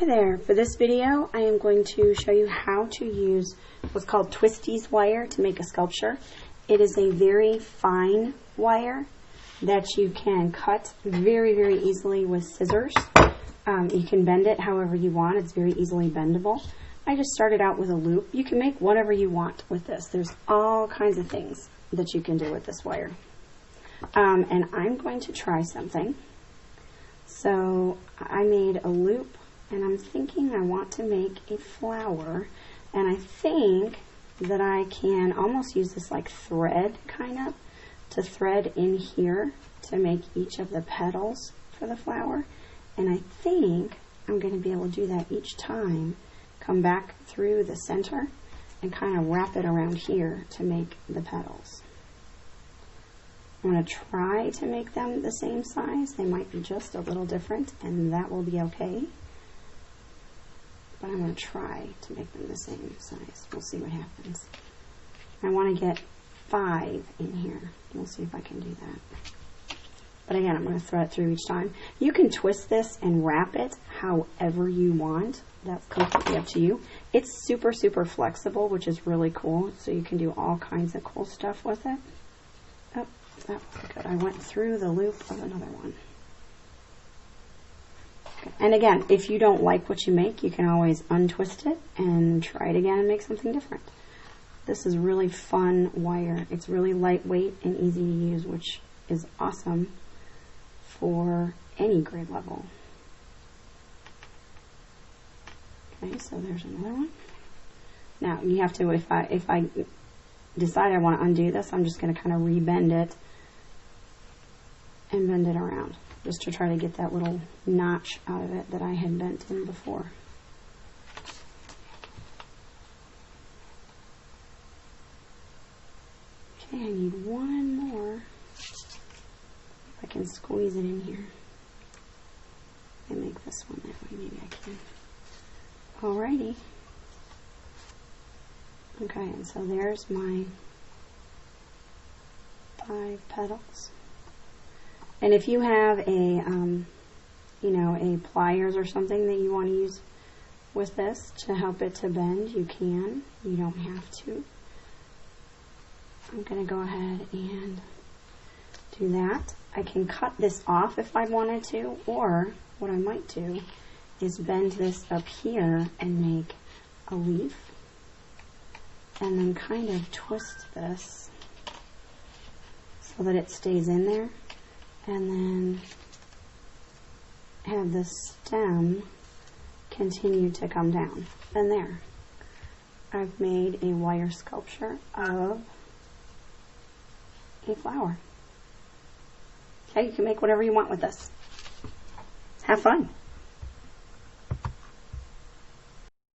Hi there. For this video, I am going to show you how to use what's called Twisties wire to make a sculpture. It is a very fine wire that you can cut very, very easily with scissors. You can bend it however you want. It's very easily bendable. I just started out with a loop. You can make whatever you want with this. There's all kinds of things that you can do with this wire. And I'm going to try something. So I made a loop, and I'm thinking I want to make a flower, and I think that I can almost use this like thread kind of to thread in here to make each of the petals for the flower. And I think I'm going to be able to do that each time. Come back through the center and kind of wrap it around here to make the petals. I'm going to try to make them the same size. They might be just a little different, and that will be okay. But I'm going to try to make them the same size. We'll see what happens. I want to get 5 in here. We'll see if I can do that. But again, I'm going to thread it through each time. You can twist this and wrap it however you want. That's completely up to you. It's super, super flexible, which is really cool. So you can do all kinds of cool stuff with it. Oh, that was good. I went through the loop of another one. Okay. And again, if you don't like what you make, you can always untwist it and try it again and make something different. This is really fun wire. It's really lightweight and easy to use, which is awesome for any grade level. Okay, so there's another one. Now you have to, if I decide I want to undo this, I'm just going to kind of rebend it and bend it around, just to try to get that little notch out of it that I had bent in before. Okay, I need one more. If I can squeeze it in here and make this one that way, maybe I can. Alrighty. Okay, and so there's my 5 petals. And if you have a, a pliers or something that you want to use with this to help it to bend, you can. You don't have to. I'm going to go ahead and do that. I can cut this off if I wanted to, or what I might do is bend this up here and make a leaf, and then kind of twist this so that it stays in there, and then have the stem continue to come down. And there, I've made a wire sculpture of a flower. Okay, you can make whatever you want with this. Have fun.